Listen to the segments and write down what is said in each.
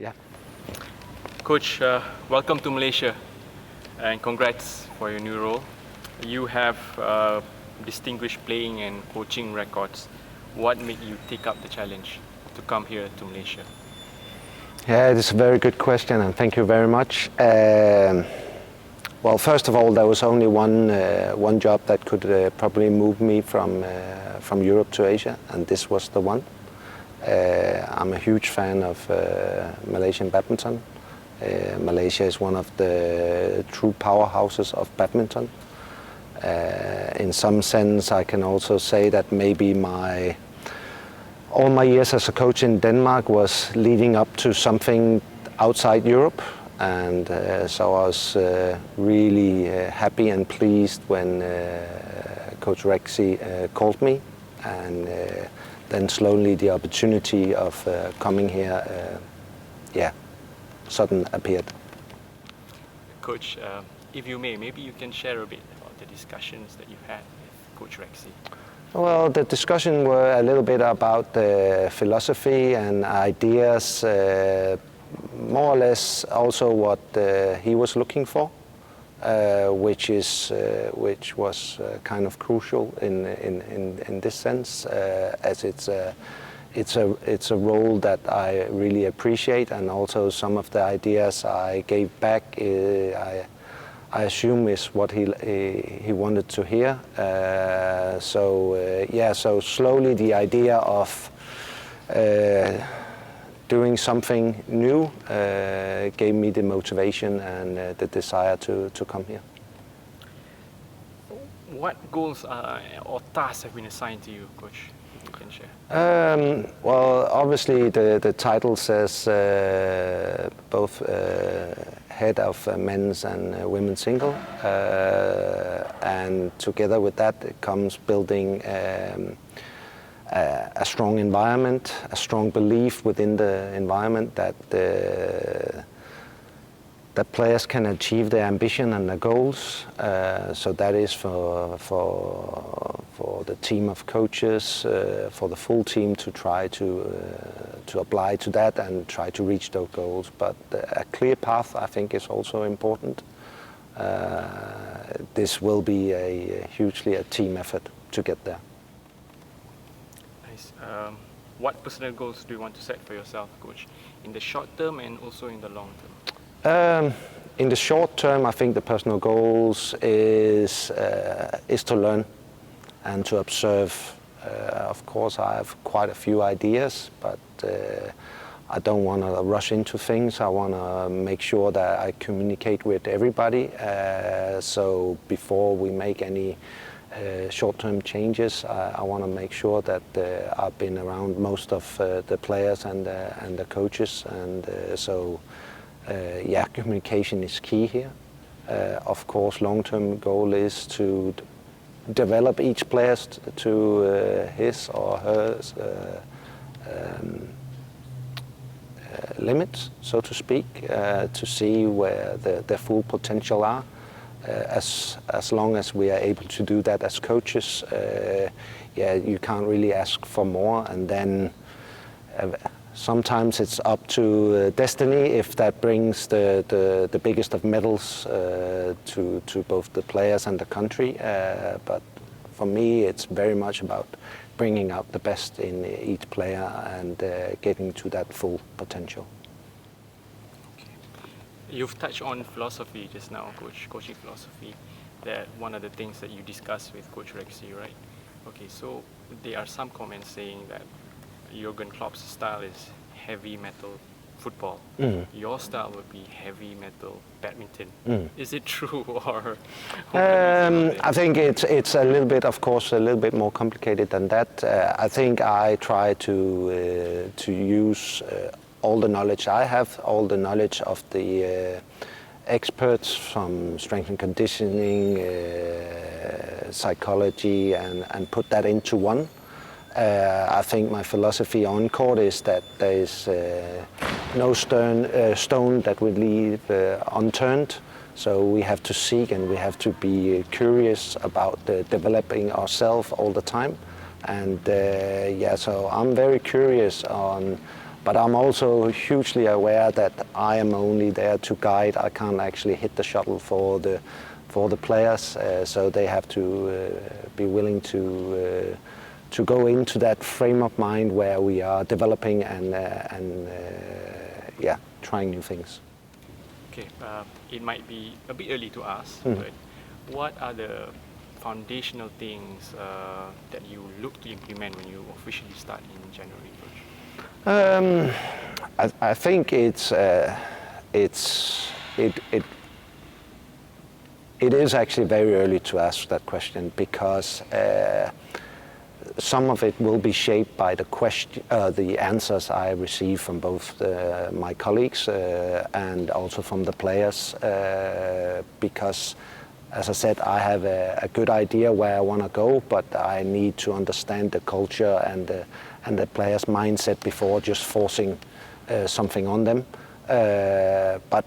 Yeah. Coach, welcome to Malaysia and congrats for your new role. You have distinguished playing and coaching records. What made you take up the challenge to come here to Malaysia? Yeah, it is a very good question, and thank you very much. Well, first of all, there was only one job that could probably move me from Europe to Asia, and this was the one. I'm a huge fan of Malaysian badminton. Malaysia is one of the true powerhouses of badminton. In some sense, I can also say that maybe all my years as a coach in Denmark was leading up to something outside Europe, and so I was really happy and pleased when Coach Rexy called me, and then slowly the opportunity of coming here, suddenly appeared. Coach, if you may, maybe you can share a bit about the discussions that you had with Coach Rexy. Well, the discussion were a little bit about the philosophy and ideas, more or less also what he was looking for, which was kind of crucial in this sense, as it's a role that I really appreciate, and also some of the ideas I gave back, I assume is what he wanted to hear. So slowly the idea of doing something new gave me the motivation and the desire to come here. What goals or tasks have been assigned to you, Coach? If you can share. Well, obviously the title says both head of men's and women's single, and together with that it comes building a strong environment, a strong belief within the environment that players can achieve their ambition and their goals. So that is for the team of coaches, for the full team to try to apply to that and try to reach those goals. But a clear path, I think, is also important. This will be hugely a team effort to get there. Nice. What personal goals do you want to set for yourself, Coach, in the short term and also in the long term? In the short term, I think the personal goals is to learn and to observe. Of course, I have quite a few ideas, but I don't want to rush into things. I want to make sure that I communicate with everybody. So before we make any short-term changes, I want to make sure that I've been around most of the players and the coaches, and communication is key here. Of course, long-term goal is to develop each player to his or her limits, so to speak, to see where their full potential are. As long as we are able to do that as coaches, you can't really ask for more, and then sometimes it's up to destiny if that brings the biggest of medals to both the players and the country. But for me, it's very much about bringing out the best in each player and getting to that full potential. Okay. You've touched on philosophy just now, Coach, coaching philosophy. That one of the things that you discussed with Coach Rexy, right? Okay, so there are some comments saying that Jurgen Klopp's style is heavy metal football. Your style would be heavy metal badminton. Is it true, or? I think it's a little bit, of course, a little bit more complicated than that. I think I try to use all the knowledge I have, all the knowledge of the experts from strength and conditioning, psychology, and put that into one. I think my philosophy on court is that there is no stone that we leave unturned. So we have to seek and we have to be curious about developing ourselves all the time. And so I'm very curious on But I'm also hugely aware that I am only there to guide. I can't actually hit the shuttle for the players, so they have to be willing to go into that frame of mind where we are developing and trying new things. Okay, it might be a bit early to ask, but what are the foundational things that you look to implement when you officially start in January, Coach? I think it is actually very early to ask that question, because some of it will be shaped by the answers I receive from both my colleagues and also from the players, because, as I said, I have a good idea where I want to go, but I need to understand the culture and the players' mindset before just forcing something on them. But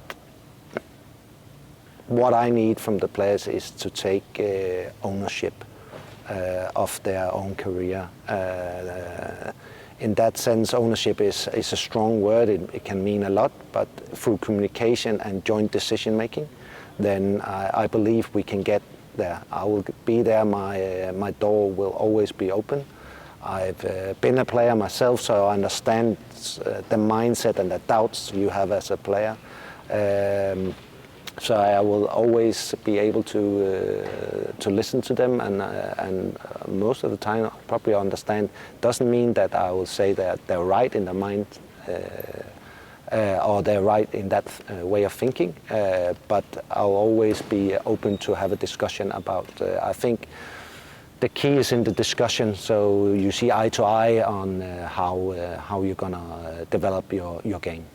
what I need from the players is to take ownership of their own career. In that sense, ownership is a strong word. It can mean a lot, but through communication and joint decision making, then I believe we can get there. I will be there. My door will always be open. I've been a player myself, so I understand the mindset and the doubts you have as a player. So I will always be able to listen to them, and most of the time I'll probably understand. Doesn't mean that I will say that they're right in their mind or they're right in that way of thinking, but I'll always be open to have a discussion about. I think the key is in the discussion, so you see eye to eye on how you're gonna develop your game.